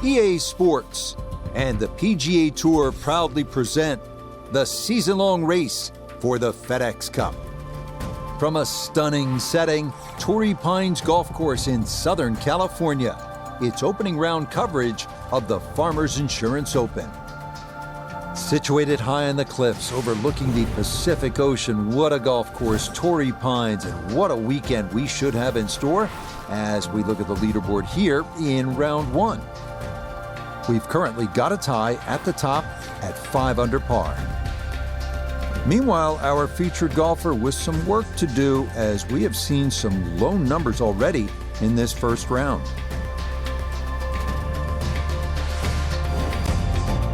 EA Sports and the PGA Tour proudly present the season-long race for the FedEx Cup. From a stunning setting, Torrey Pines Golf Course in Southern California, it's opening round coverage of the Farmers Insurance Open. Situated high on the cliffs overlooking the Pacific Ocean, what a golf course, Torrey Pines, and what a weekend we should have in store as we look at the leaderboard here in round one. We've currently got a tie at the top at 5 under par. Meanwhile, our featured golfer with some work to do as we have seen some low numbers already in this first round.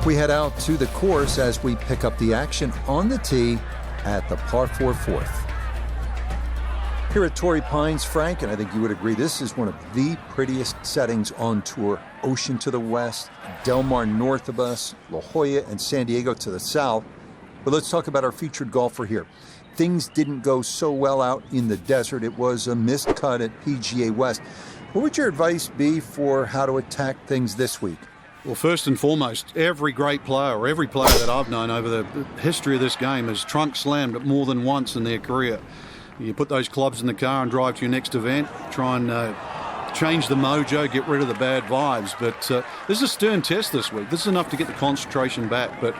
We head out to the course as we pick up the action on the tee at the par 4 fourth. Here at Torrey Pines, Frank, and I think you would agree, this is one of the prettiest settings on tour. Ocean to the west, Del Mar north of us, La Jolla and San Diego to the south. But let's talk about our featured golfer here. Things didn't go so well out in the desert. It was a missed cut at PGA West. What would your advice be for how to attack things this week? Well, first and foremost, every great player, or every player that I've known over the history of this game has trunk slammed it more than once in their career. You put those clubs in the car and drive to your next event, try and change the mojo, get rid of the bad vibes. But this is a stern test this week. This is enough to get the concentration back. But,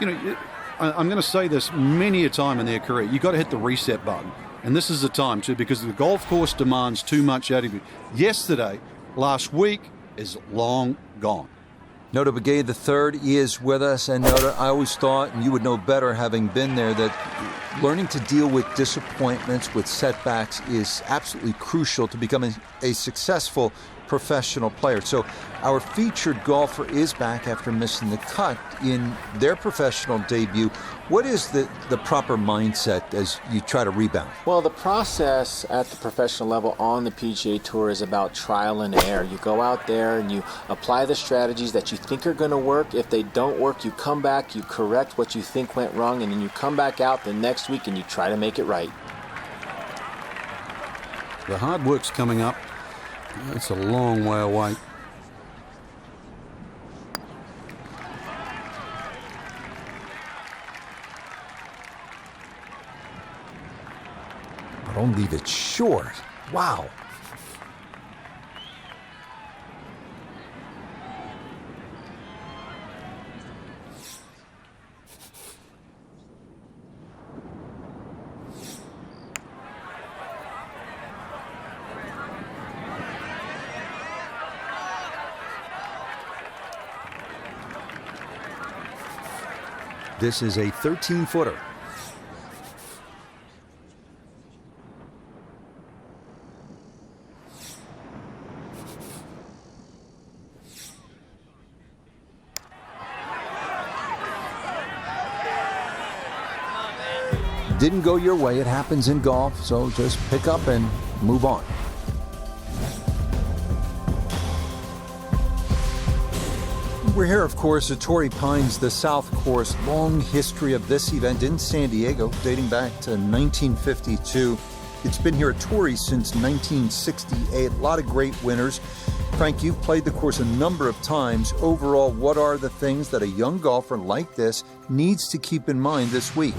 you know, I'm going to say this many a time in their career. You've got to hit the reset button. And this is the time too, because the golf course demands too much out of you. Yesterday, last week, is long gone. Nota Begay III is with us, and Nota, I always thought, and you would know better having been there, that learning to deal with disappointments, with setbacks, is absolutely crucial to becoming a successful professional player. So our featured golfer is back after missing the cut in their professional debut. What is the proper mindset as you try to rebound? Well, the process at the professional level on the PGA Tour is about trial and error. You go out there and you apply the strategies that you think are going to work. If they don't work, you come back, you correct what you think went wrong, and then you come back out the next week and you try to make it right. The hard work's coming up. It's a long way away. Don't leave it short. Wow. This is a 13-footer. Didn't go your way. It happens in golf, so just pick up and move on. We're here, of course, at Torrey Pines, the South Course. Long history of this event in San Diego, dating back to 1952. It's been here at Torrey since 1968. A lot of great winners. Frank, you've played the course a number of times. Overall, what are the things that a young golfer like this needs to keep in mind this week?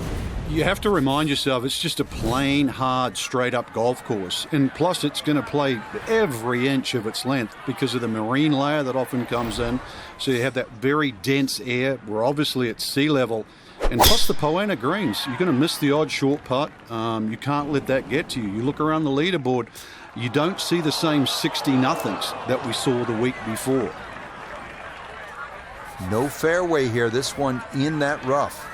You have to remind yourself it's just a plain, hard, straight-up golf course. And plus, it's going to play every inch of its length because of the marine layer that often comes in. So you have that very dense air. We're obviously at sea level. And plus the Poana greens. You're going to miss the odd short putt. You can't let that get to you. You look around the leaderboard, you don't see the same 60-nothings that we saw the week before. No fairway here. This one in that rough.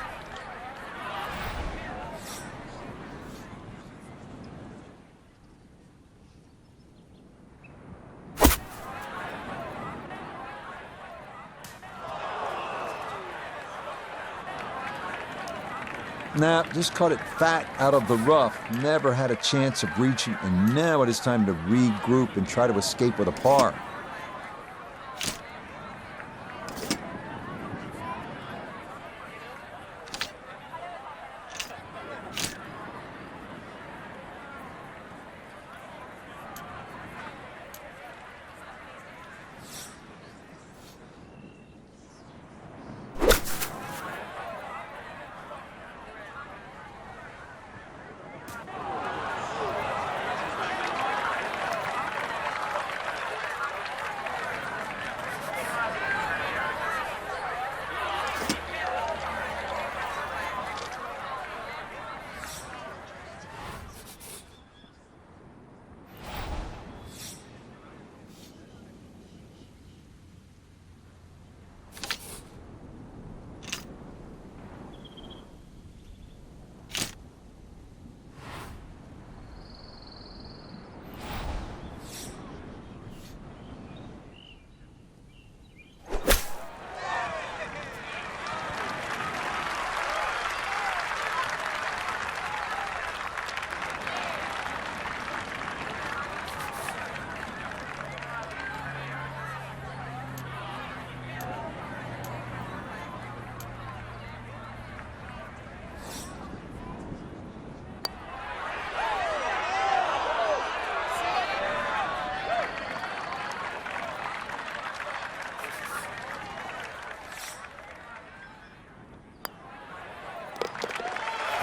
Nah, just caught it fat out of the rough. Never had a chance of reaching, and now it is time to regroup and try to escape with a par.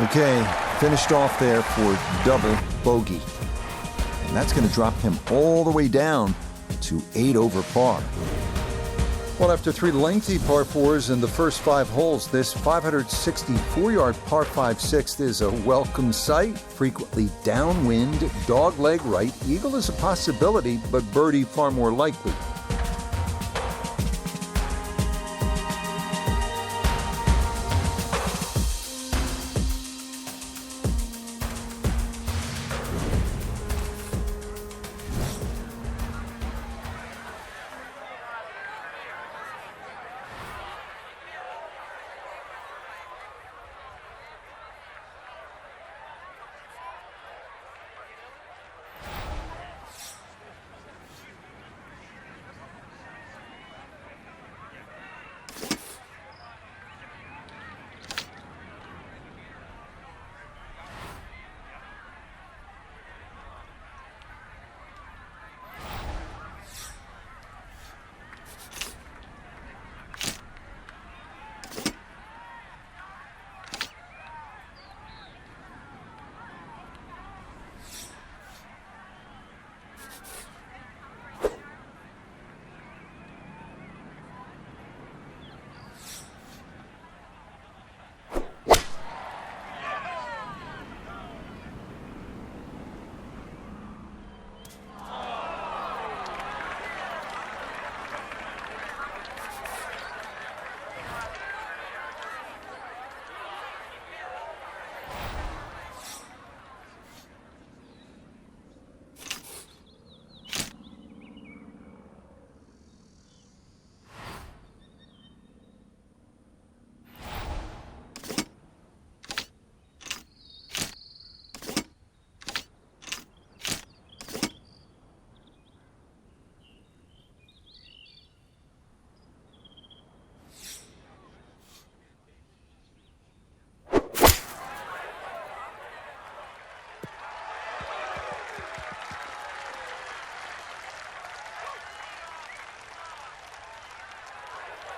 Okay, finished off there for double bogey. And that's going to drop him all the way down to 8 over par. Well, after 3 lengthy par 4s in the first 5 holes, this 564-yard par 5 sixth is a welcome sight. Frequently downwind, dogleg right. Eagle is a possibility, but birdie far more likely.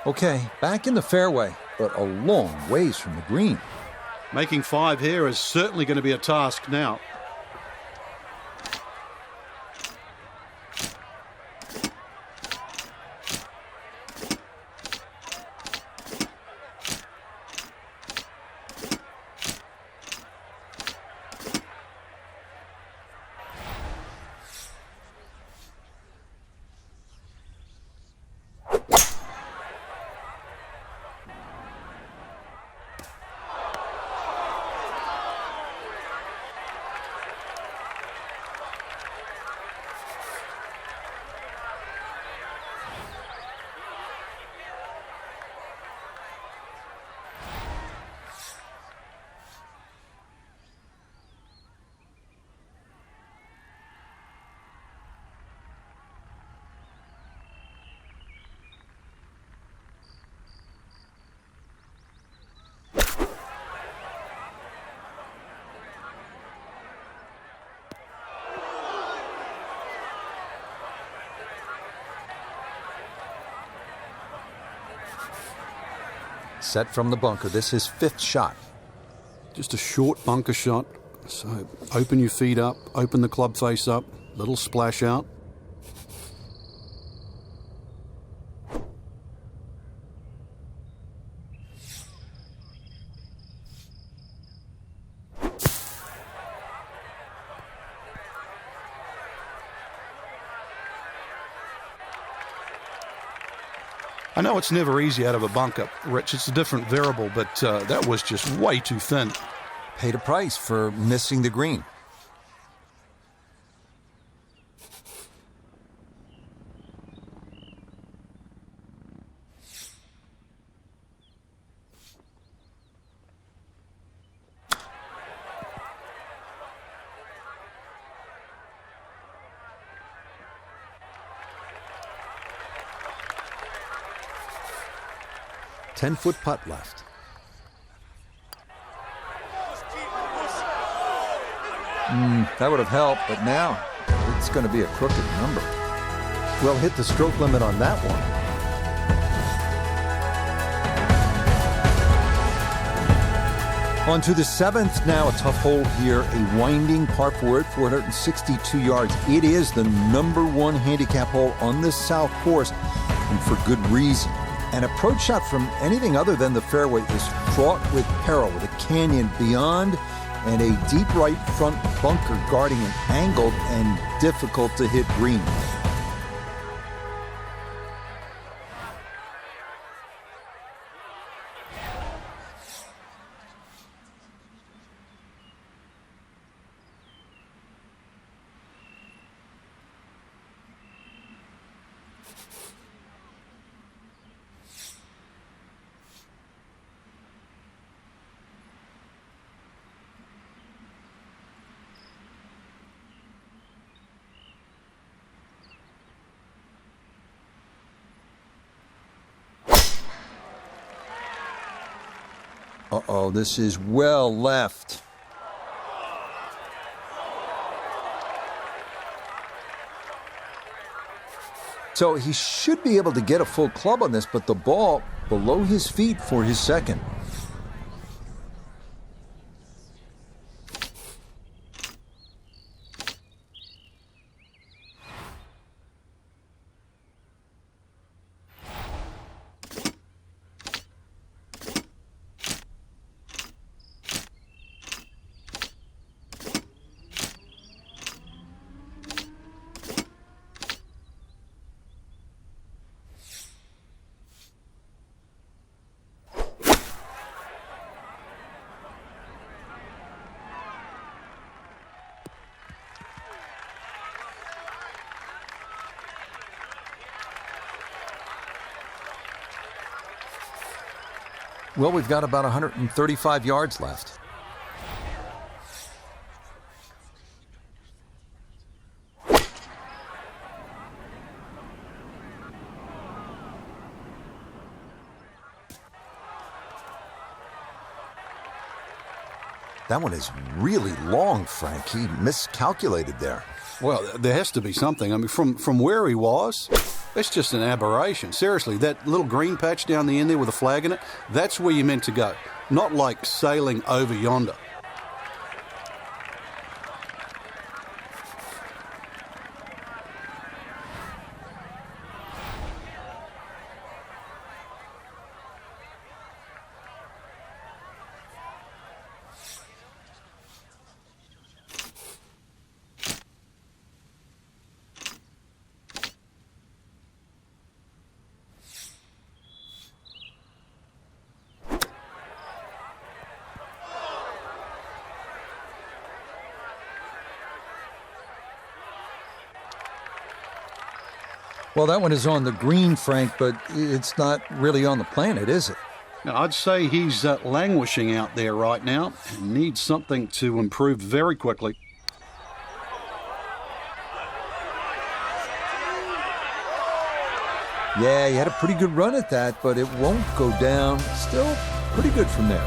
Okay, back in the fairway, but a long ways from the green. Making 5 here is certainly going to be a task now. Set from the bunker. This is 5th shot. Just a short bunker shot. So open your feet up, open the club face up, little splash out. I know it's never easy out of a bunker, Rich. It's a different variable, but that was just way too thin. Paid a price for missing the green. Ten-foot putt left. That would have helped, but now it's going to be a crooked number. Well, hit the stroke limit on that one. On to the 7th now, a tough hole here, a winding par 4 at 462 yards. It is the #1 handicap hole on this south course, and for good reason. An approach shot from anything other than the fairway is fraught with peril, with a canyon beyond and a deep right front bunker guarding an angled and difficult to hit green. Uh-oh, this is well left. So he should be able to get a full club on this, but the ball below his feet for his second. Well, we've got about 135 yards left. That one is really long, Frank. He miscalculated there. Well, there has to be something. I mean, from where he was, that's just an aberration. Seriously, that little green patch down the end there with a flag in it, that's where you're meant to go. Not like sailing over yonder. Well, that one is on the green, Frank, but it's not really on the planet, is it? Now, I'd say he's languishing out there right now and needs something to improve very quickly. Yeah, he had a pretty good run at that, but it won't go down. Still pretty good from there.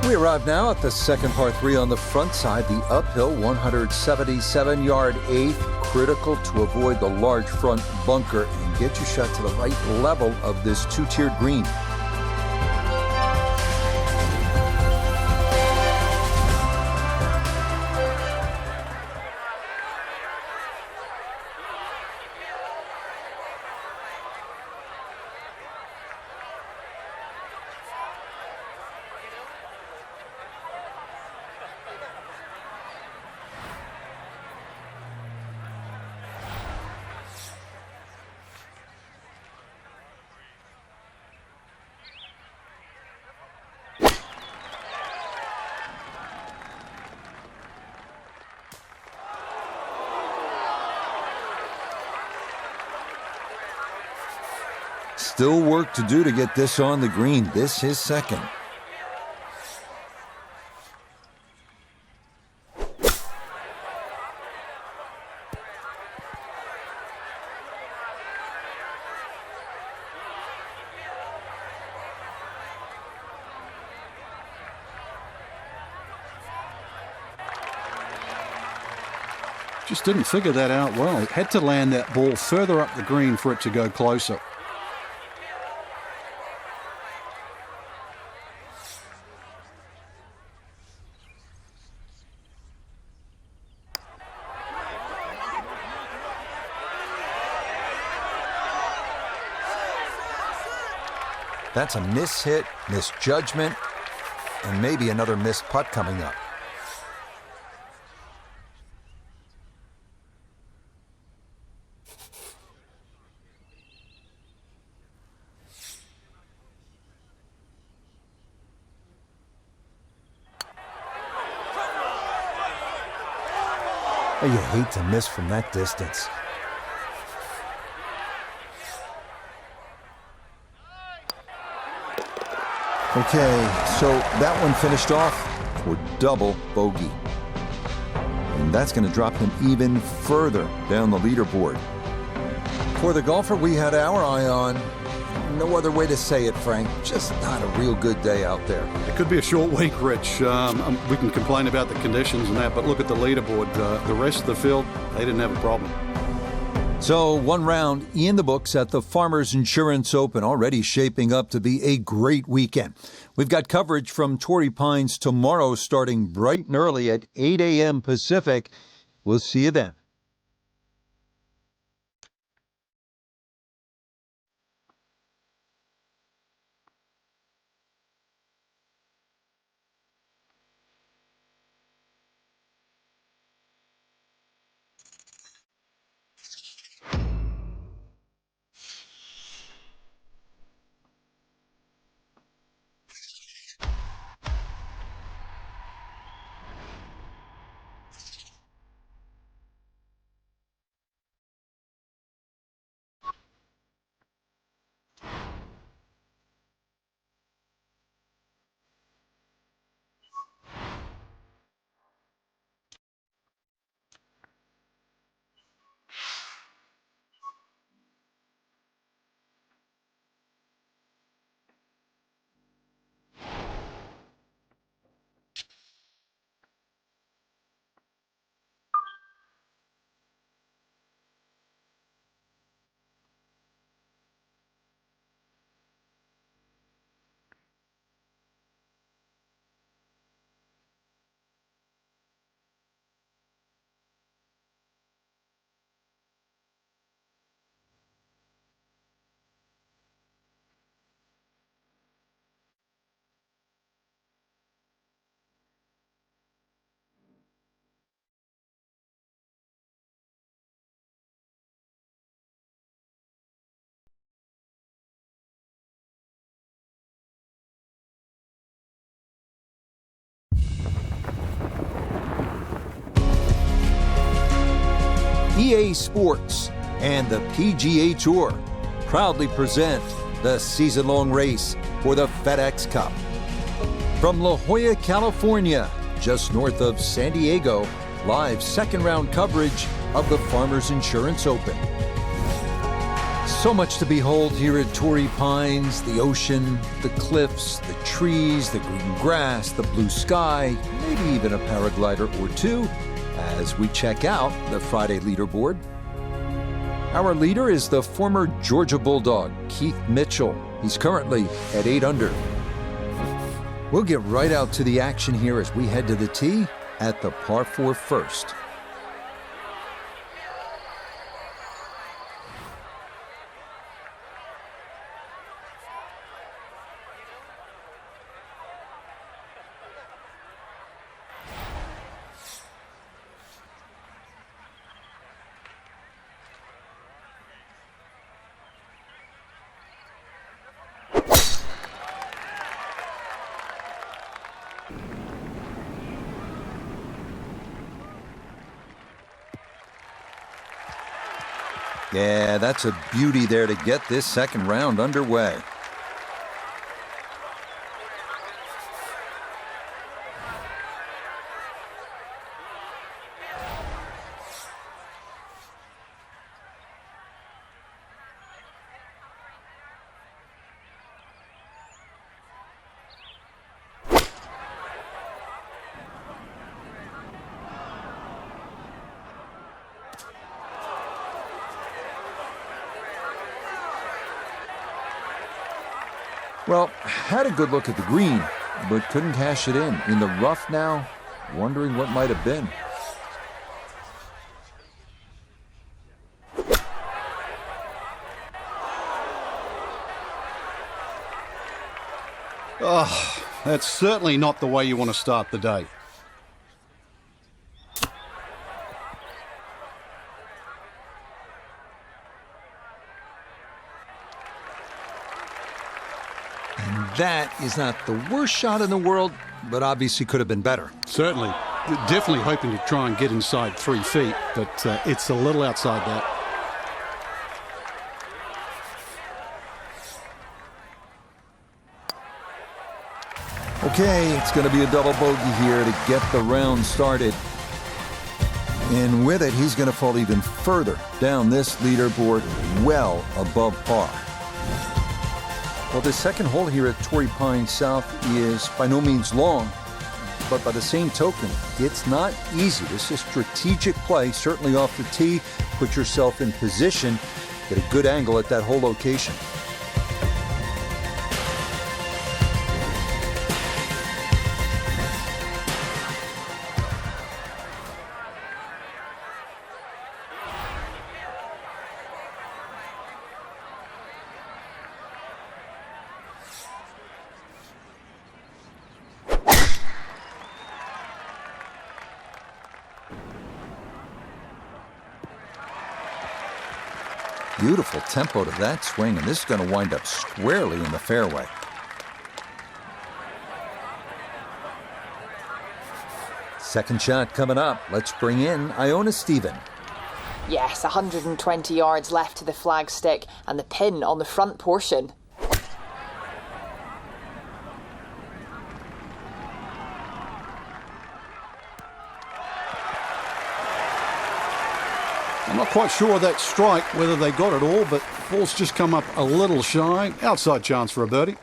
We arrive now at the second par 3 on the front side, the uphill 177-yard 8th, critical to avoid the large front bunker and get your shot to the right level of this two-tiered green. Still work to do to get this on the green. This is second. Just didn't figure that out well. Had to land that ball further up the green for it to go closer. That's a mishit, misjudgment, and maybe another missed putt coming up. You hate to miss from that distance. Okay, so that one finished off for double bogey. And that's going to drop him even further down the leaderboard. For the golfer we had our eye on, no other way to say it, Frank, just not a real good day out there. It could be a short week, Rich. We can complain about the conditions and that, but look at the leaderboard. The rest of the field, they didn't have a problem. So one round in the books at the Farmers Insurance Open, already shaping up to be a great weekend. We've got coverage from Torrey Pines tomorrow starting bright and early at 8 a.m. Pacific. We'll see you then. EA Sports and the PGA Tour proudly present the season-long race for the FedEx Cup. From La Jolla, California, just north of San Diego, live second-round coverage of the Farmers Insurance Open. So much to behold here at Torrey Pines, the ocean, the cliffs, the trees, the green grass, the blue sky, maybe even a paraglider or two, as we check out the Friday leaderboard. Our leader is the former Georgia Bulldog, Keith Mitchell. He's currently at 8 under. We'll get right out to the action here as we head to the tee at the par 4 first. Yeah, that's a beauty there to get this second round underway. Well, had a good look at the green, but couldn't cash it in the rough now, wondering what might have been. Oh, that's certainly not the way you want to start the day. And that is not the worst shot in the world, but obviously could have been better. Certainly. Definitely hoping to try and get inside 3 feet, but it's a little outside that. Okay, it's going to be a double bogey here to get the round started. And with it, he's going to fall even further down this leaderboard, well above par. Well, the second hole here at Torrey Pines South is by no means long, but by the same token, it's not easy. This is strategic play, certainly off the tee. Put yourself in position, get a good angle at that hole location. Beautiful tempo to that swing, and this is going to wind up squarely in the fairway. Second shot coming up. Let's bring in Iona Stephen. Yes, 120 yards left to the flagstick and the pin on the front portion. I'm not quite sure that strike, whether they got it all, but ball's just come up a little shy. Outside chance for a birdie.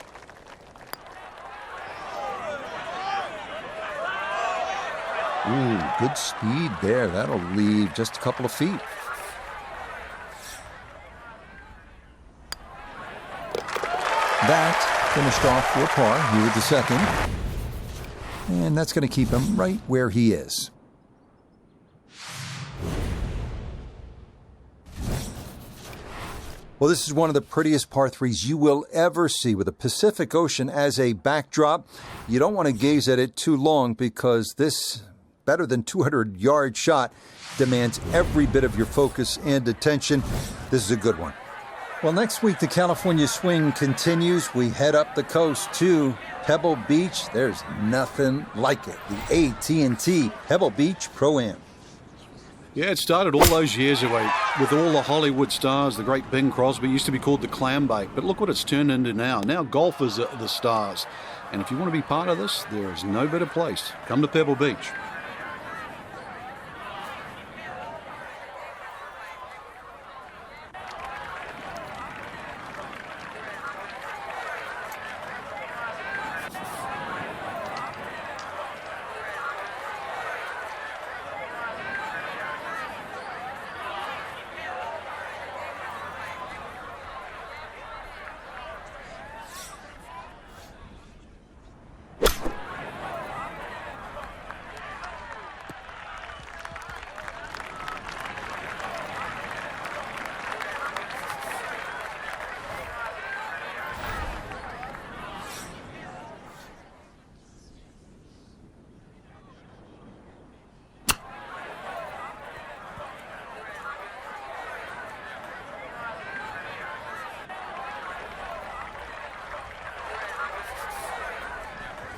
Ooh, good speed there. That'll leave just a couple of feet. That finished off for a par here with the second. And that's going to keep him right where he is. Well, this is one of the prettiest par threes you will ever see with the Pacific Ocean as a backdrop. You don't want to gaze at it too long because this better than 200-yard shot demands every bit of your focus and attention. This is a good one. Well, next week, the California swing continues. We head up the coast to Pebble Beach. There's nothing like it. The AT&T Pebble Beach Pro-Am. Yeah, it started all those years ago with all the Hollywood stars. The great Bing Crosby used to be called the clam bake, but look what it's turned into now. Now golfers are the stars. And if you want to be part of this, there is no better place. Come to Pebble Beach.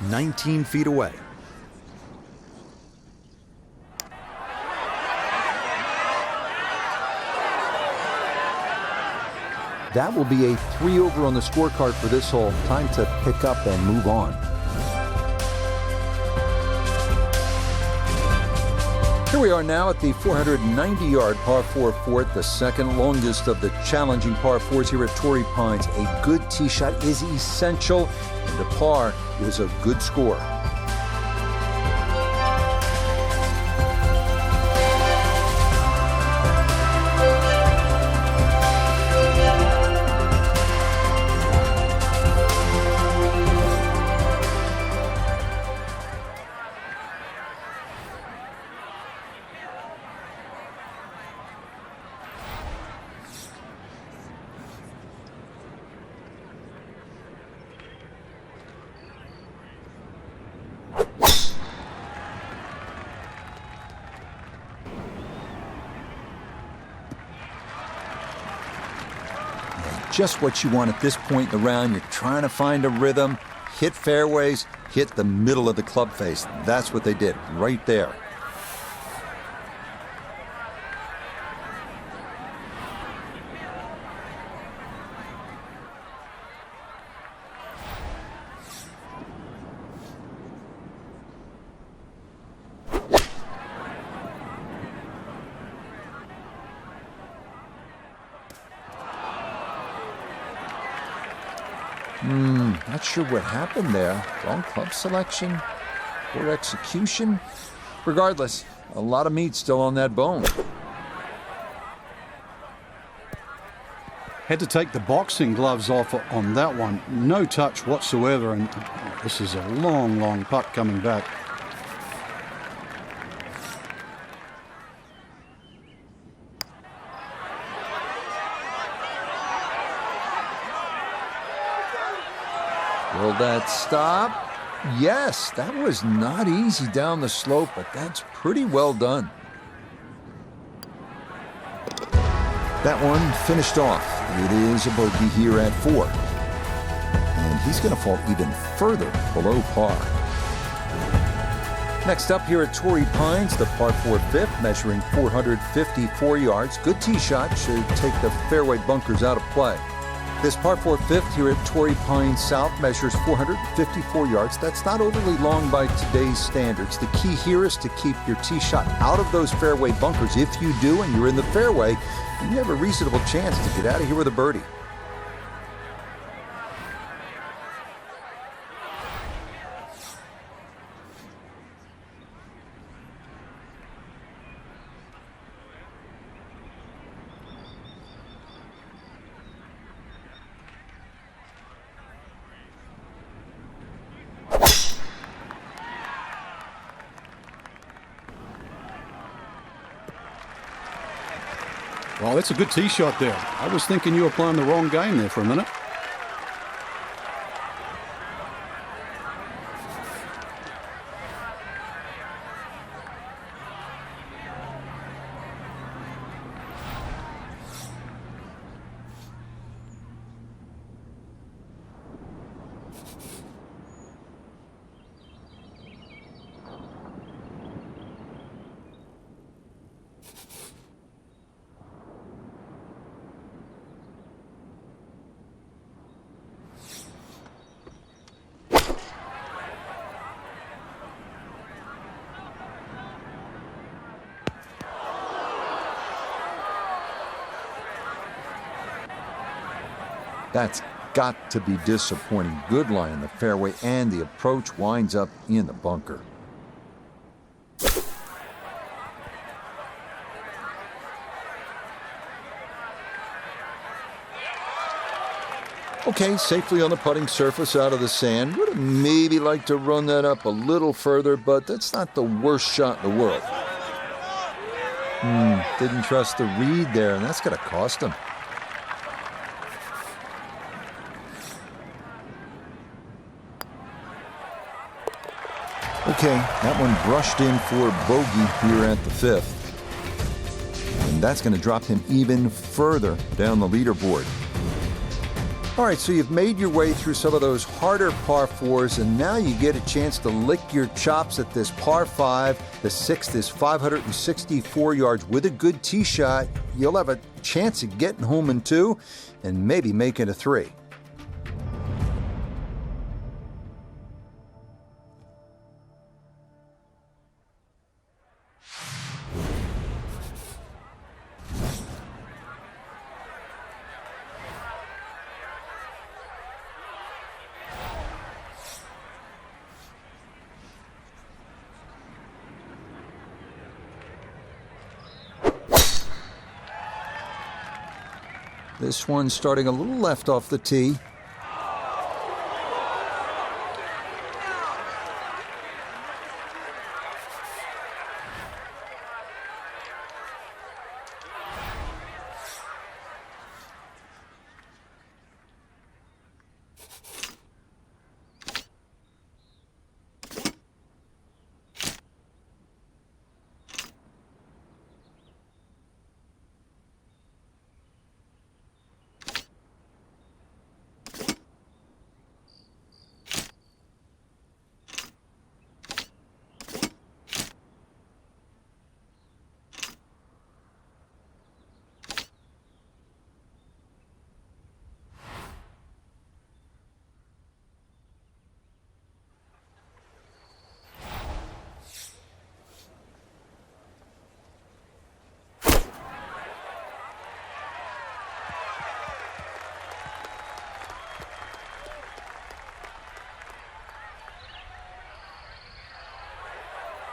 "19 feet away. That will be a 3 over on the scorecard for this hole. Time to pick up and move on. Here we are now at the 490-yard par 4 fourth, the second longest of the challenging par 4s here at Torrey Pines. A good tee shot is essential, and a par is a good score. just what you want at this point in the round. You're trying to find a rhythm, hit fairways, hit the middle of the club face. That's what they did right there. Not sure what happened there. Wrong club selection or execution. Regardless, a lot of meat still on that bone. Had to take the boxing gloves off on that one. No touch whatsoever, and this is a long, long putt coming back. Will that stop? Yes, that was not easy down the slope, but that's pretty well done. That one finished off. It is a bogey here at 4. And he's going to fall even further below par. Next up here at Torrey Pines, the par 4 fifth, measuring 454 yards. Good tee shot, should take the fairway bunkers out of play. This par 4 fifth here at Torrey Pines South measures 454 yards. That's not overly long by today's standards. The key here is to keep your tee shot out of those fairway bunkers. If you do and you're in the fairway, you have a reasonable chance to get out of here with a birdie. Well, that's a good tee shot there. I was thinking you were playing the wrong game there for a minute. That's got to be disappointing. Good lie in the fairway, and the approach winds up in the bunker. Okay, safely on the putting surface out of the sand. Would have maybe liked to run that up a little further, but that's not the worst shot in the world. Didn't trust the read there, and that's going to cost him. Okay, that one brushed in for bogey here at the 5th. And that's going to drop him even further down the leaderboard. All right, so you've made your way through some of those harder par 4s, and now you get a chance to lick your chops at this par 5. The 6th is 564 yards with a good tee shot. You'll have a chance of getting home in 2 and maybe making a 3. This one starting a little left off the tee.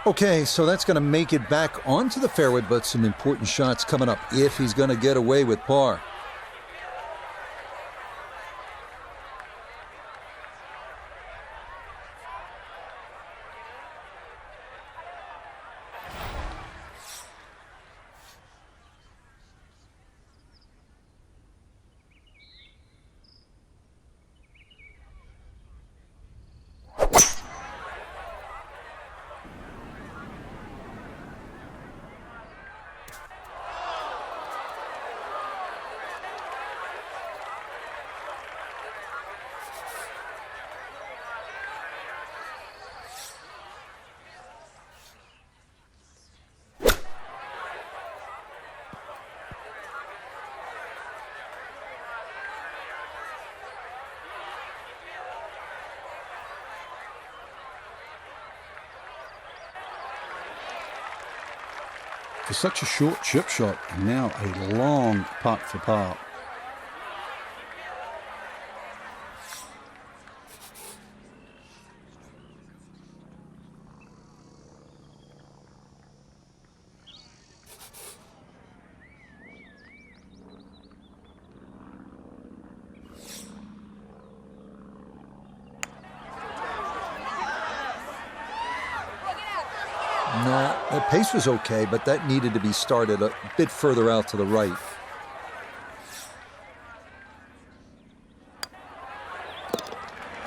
Okay, so that's going to make it back onto the fairway, but some important shots coming up if he's going to get away with par. For such a short chip shot, and now a long putt for par. No, the pace was okay, but that needed to be started a bit further out to the right.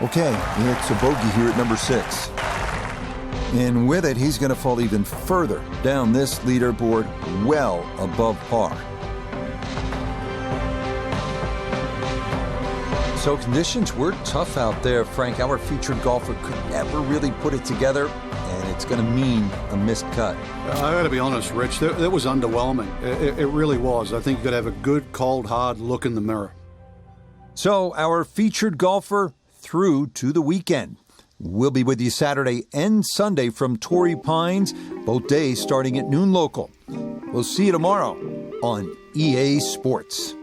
Okay, it's a bogey here at number 6. And with it, he's going to fall even further down this leaderboard, well above par. So conditions were tough out there, Frank. Our featured golfer could never really put it together, and it's going to mean a missed cut. I got to be honest, Rich, that was underwhelming. It really was. I think you got to have a good, cold, hard look in the mirror. So our featured golfer through to the weekend. We'll be with you Saturday and Sunday from Torrey Pines, both days starting at noon local. We'll see you tomorrow on EA Sports.